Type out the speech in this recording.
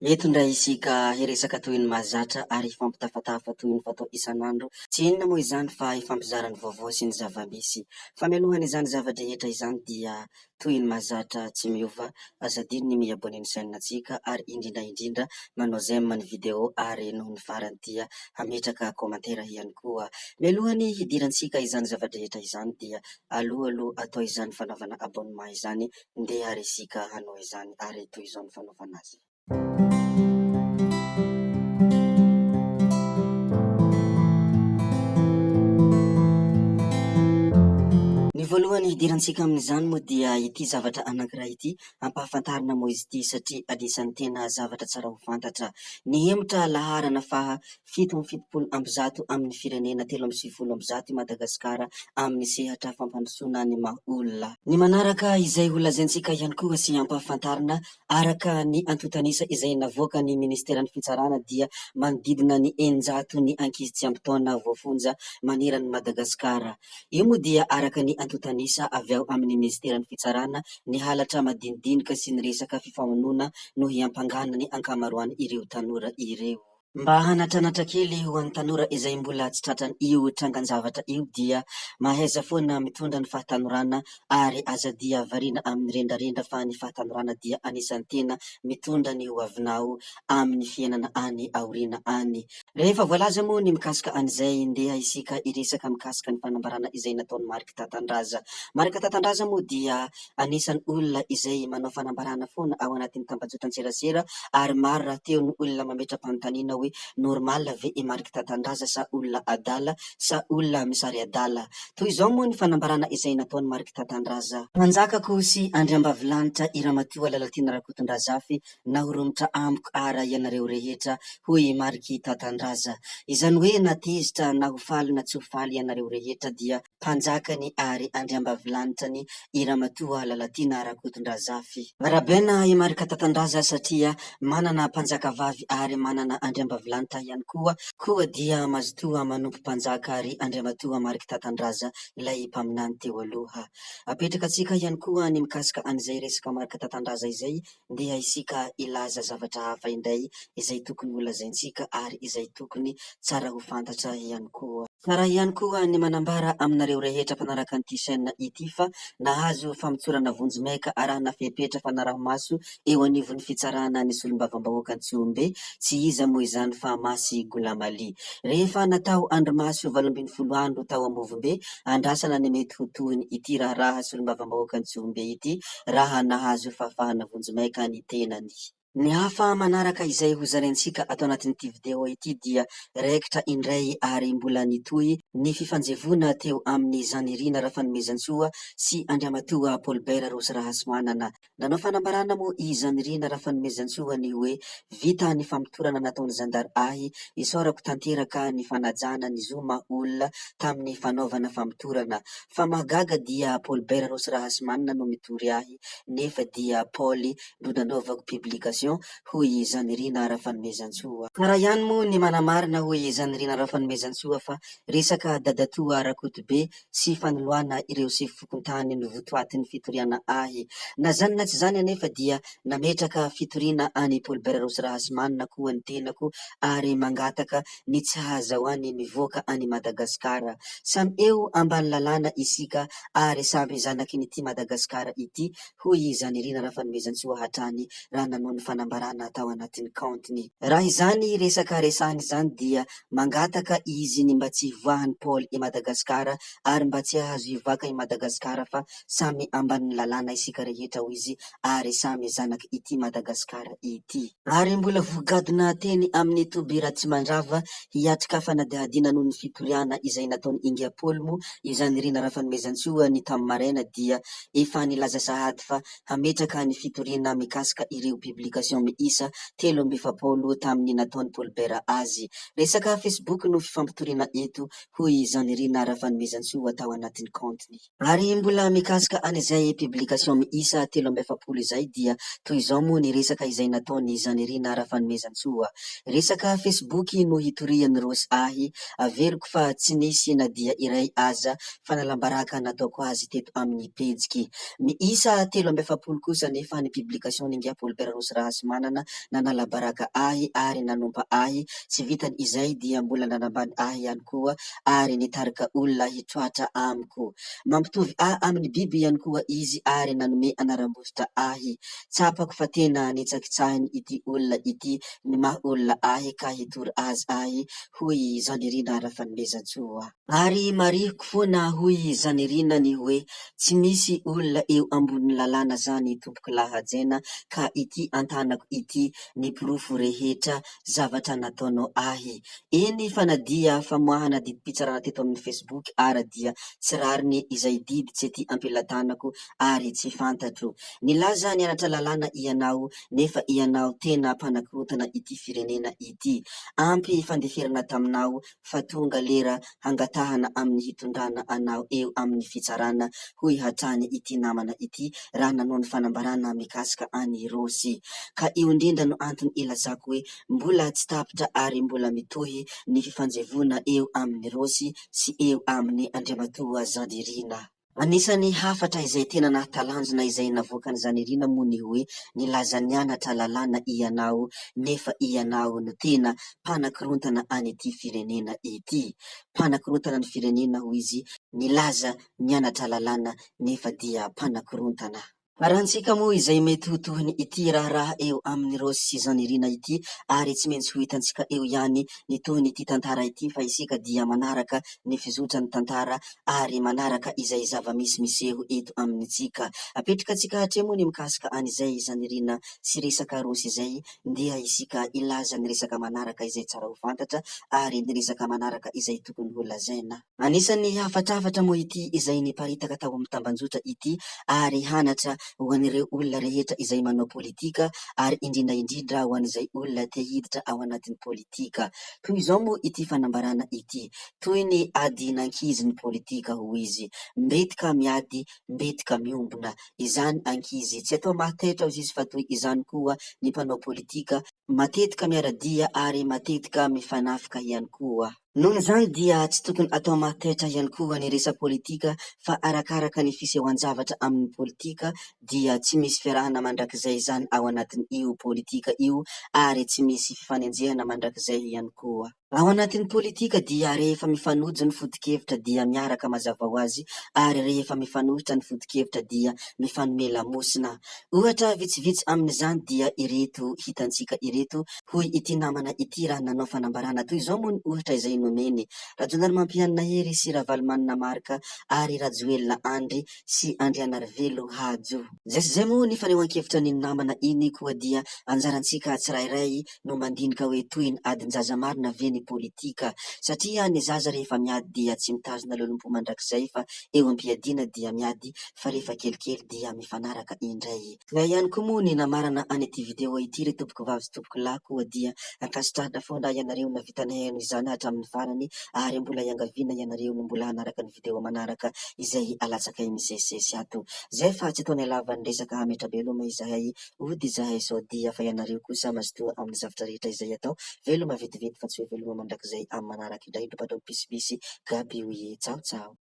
Eto ndray isika hiresaka toy ny mahazatra ary fampitafatafa toy ny fatao isan'andro. Tsy inona moa izany fa hifampizarany vaovao sy ny zava-misy. Famelohana izany zavadrehetra izany dia toy ny mahazatra tsy miova, azadiny ny miabone ny sainantsika ary indrindra indrindra manao j'aime ny video ary noho ny farany dia hametraka komantera ihany koa. Mialohany hidirantsika izany zavadrehetra izany dia aloha atao izany fanaovana abonnement izany, ndeha ary isika hanao izany ary toy izao ny fanaovana azy. Ny voalohany hidirantsika amin'izany moa dia ity zavatra anankiray ity, ampahafantarina moa izy ity satria anisan'ny tena zavatra tsara ho fantatra. Nihemotra laharana faha 750 amin'ny firenena 350 i Madagasikara amin'ny sehatra fampandrosoana ny maha olona. Ny manaraka izay ho lazaintsika ihany koa sy ampahafantarina araka ny antotanisa izay navoaka ny ministeran'ny fitsarana dia manodidina ny 100 ny ankizy tsy ampy taona voafonja maneran'ny Madagasikara. Io moa dia araka ny antotanisa avy ao amin'ny ministeran'ny fitsarana, ny halatra madinidinika sy ny resaka fifamonoana no hiampangana ny ankamaroany ireo tanora ireo. Mba hanatranatra kely ho an'ny tanora izay mbola tsy tratrany io trangan-javatra io dia mahaiza foana mitondra ny fahatanorana ary azadia variana amin'ny rendrarendra fa ny fahatanorana dia anisan'ny tena mitondra ny hoavinao amin'ny fiainana any aoriana any. Rehefa voalaza moa ny mikasika an'izay, ndeha isika iresaka mikasika ny fanambarana izay nataon'ny Marc Tatandraza. Marc Tatandraza moa dia anisan'ny olona izay manao fanambarana foana ao anatin'ny tambazotran-tserasera ary maro raha teo ny olona mametra-panontaniana hoe normal ve i Marc Tatandraza sa olona adala sa olona misary adala. Toy izao moa ny fanambarana izay nataon'ny Marc Tatandraza. Manjakako sy andriambavilanitra i Ramatoa Lalatiana Rakotondrazafy nahoromitra amiko ara ianareo rehetra hoy Marc Tatandraza. Izany hoe natezitra na ho faly na tsy ho faly ianareo rehetra dia mpanjakany ary andriambavilanitra i Ramatoa Lalatiana Rakotondrazafy. Rabaina i Marc Tatandraza satria manana mpanjaka vavy ary manana andriambavilanitra ihany koa dia mazotoa manompo mpanjaka ary andriamatoa Marc Tatandraza ilay mpaminany teo aloha. Apetraka atsika ihany koa ny mikasika an'izay resaka Marc Tatandraza izay, ndeha isika ilaza zavatra hafa indray izay tokony ho lazaintsika ary izay tokony tsara ho fantatra ihany koa. Tsara ihany koa ny manambara aminareo rehetra mpanaraka an'ity chaîne ity fa nahazo famitsorana vonjimaika arahana fepetra fanaraha-maso eo anivon'ny fitsarana ny solombavam-bahoaka Antsiombe, tsy iza moa izany fa Masy Golamali. Rehefa natao andro maso 18 andro tao Ambovombe, andrasana ny mety ho tohiny ity raharaha solombavam-bahoaka Antsiombe ity, raha nahazo fahafahana vonjimaika ny tenany. Ny hafa manaraka izay ho zaraintsika atao anatin'ity video ity dia raikitra indray ary mbola nitohy ny fifanjevona teo amin'ny Zanirina Rafanomezantsoa sy andriamatoa Paulbert Rosy Rahasoanana. Nanao fanambarana moa i Zanirina Rafanomezantsoa ny hoe vita ny famitorana nataon'ny Zandaray, isaorako tanteraka ny fanajana ny zoma olona tamin'ny fanaovana famitorana. Fa mahagaga dia Paulbert Rosy Rahasoanana no mitory ahy, nefa dia Paul no nanaovako publication hoy Zanirina Rafanomezantsoa. Karaha ihany moa ny manamarina hoy Zanirina Rafanomezantsoa fa resaka dadatoa Rakotobe sy fanoloana ireo sefokon-tany no votoatin'ny fitoriana ahy. Na zany na tsy zany anefa dia nametraka fitoriana any Paulbert Rosy Rahasoanana koa ny tenako ary mangataka ny tsy hahazahoany mivoaka any Madagasikara. Samy eo ambany lalàna isika ary samy zanaky n'ity Madagasikara ity hoy Zanirina Rafanomezantsoa hatrany raha nanao ny fanambarana tao anatin'ny kaontiny. Raha izany resaka resahany izany dia mangataka izy ny mba tsy hivoahan'ny Paul i Madagasikara ary mba tsy hahazo hivoaka i Madagasikara fa samy ambanin'ny lalàna isika rehetra ho izy ary samy zanaky ity Madagasikara ity. Ary mbola vogadona teny amin'ny Toby Ratsimandrava hiatrika fanadihadiana noho ny fitoriana izay nataon'ny Ingapôly i Zanirina Rafanomezantsoa ny tamin'ny maraina dia efa nilaza sahady fa hametraka ny fitoriana mikasika ireo publication miisa 17 tamin'ny nataon'ny Paulbert azy. Resaka Facebook no fifampitoriana eto hoy Zanirina Rafanomezantsoa tao anatin'ny kaontiny. Ary mbola mikasika an'izay publication miisa 17 izay dia toy izao moa ny resaka izay nataon'ny Zanirina Rafanomezantsoa. Resaka Facebook no hitorian'ny Rosy ahy, averiko fa tsy nisy na dia iray aza fanalambaraka nataoko azy teto amin'ny pejiky. Miisa 17 kosa nefa ny publication n'Ingia Paulbert Rosy Rahasoanana rasy manana nanala baraka ahy ary nanompa ahy, tsy vitany izay dia mbola nanambady ahy ihany koa ary nitarika olona hitroatra amiko. Mampitovy ahy amin'ny biby ihany koa izy ary nanome anaram-bositra ahy. Tsapako fa tena nitsakitsahiny ity olona ity ny maha olona ahy ka hitory azy ahy hoy Zanirina Rafanomezantsoa. Ary marihiko foana hoy Zanirina ny hoe tsy misy olona eo ambony lalàna zany tompoko lahajaina ka ity antanako ity ny pirofo rehetra zavatra nataonao ahy. Eny fa na dia famoahana didim-pitsarana teto amin'ny Facebook ary dia tsy rariny izay didy tsy ety ampelantanako ary tsy fantatro. Nilaza nianatra lalàna ianao nefa ianao tena mpanakorotana ity firenena ity. Ampy fandeferana taminao fa tonga lera hangatahana amin'ny hitondrana anao eo amin'ny fitsarana hoy hatrany ity namana ity raha nanao ny fanambarana mikasika any Rosy. Ka io indrindra no antony ilazako hoe mbola tsy tapitra ary mbola mitohy ny fifanjevona eo amin'ny Rosy sy eo amin'ny Andriamatoa Zanirina. Anisany hafatra izay tena nahatalanjona izay navoaka ny Zanirina moa ny hoe nilaza nianatra lalàna ianao nefa ianao no tena mpanakorontana any ity firenena ity. Mpanakorontana ny firenena hoy izy, nilaza nianatra lalàna nefa dia mpanakorontana. Rahantsika moa izay mety ho tohiny ity raharaha eo amin'ny Rosy sy Zanirina ity ary tsy maintsy ho hitantsika eo ihany ny tohiny ity tantara ity fa isika dia manaraka ny fizotra ny tantara ary manaraka izay zava-misy miseho eto amintsika. Apetraka antsika hatremo ny mikasika an'izay Zanirina sy resaka Rosy izay ndeha isika ilaza ny resaka manaraka izay tsara ho fantatra ary ny resaka manaraka izay tokony ho lazaina. Anisany hafatrafatra moa ity izay niparitaka tao amin'ny tambanjotra ity ary hanatra ho an'ireo olona rehetra izay manao politika ary indrindra indrindra ho an'izay olona te hiditra ao anatin'ny politika. Toy izao moa ity fanambarana ity, toy ny ady nankizy ny politika ho izy, mbety ka miady, mbety ka miombona. Izany ankizy tsy atao mahataitra hozy izy fa toy izany koa ny mpanao politika, matetika miara-dia ary matetika mifanafika ihany koa. Noho izany dia tsy tokony atao mahataitra ihany koa ny resa politika fa arakaraka ny fisehoan-javatra amin'ny politika dia tsy misy fiarahana mandrakizay zany ao anatin' io politika io ary tsy misy fifanenjehana mandrakizay ihany koa. Ao anatin'ny politika dia rehefa mifanojo ny foto-kevitra dia miaraka mazava ho azy ary rehefa mifanohitra ny foto-kevitra dia mifanome lamosina. Ohatra vitsivitsy amin'izany dia ireto hitantsika ireto hoy ity namana ity raha nanao fanambarana toy izao moa ny ohatra izay nomeny: Rajonarimampihana Hery sy Ravalomanina Marika ary Rajoelina Andry sy Andrianarivelo Hajo. Zay sy zay moa ny fanehoan-kevitra ny namana iny koa dia anjarantsika tsirairay no mandinika hoe toy ny adin-jaza marina ve ny politika satria ny zaza rehefa miady dia tsy mitazona lolompo mandrakizay fa eo am-piadiana dia miady fa rehefa kelikely dia mifanaraka indray. Zay ihany koa moa ny namarana any ity video ity re tompoko vavy sy tompoko lahy koa dia ankasitrahana foana ianareo na vitanay haino izany hatramin'ny farany ary mbola iangaviana ianareo no mbola hanaraka ny video manaraka izay alatsaka misesisesy ato. Zay fa tsy ataonay lava ny resaka hametrabeloma izahay ody izahay sao dia fa ianareo kosa mazotoa amin'ny zavatra rehetra izay atao veloma vetivety fa tsy hoe veloma mandrakizay amin'ny manaraka indray. Indro-patao pisibisy gaby oe tsao tsao.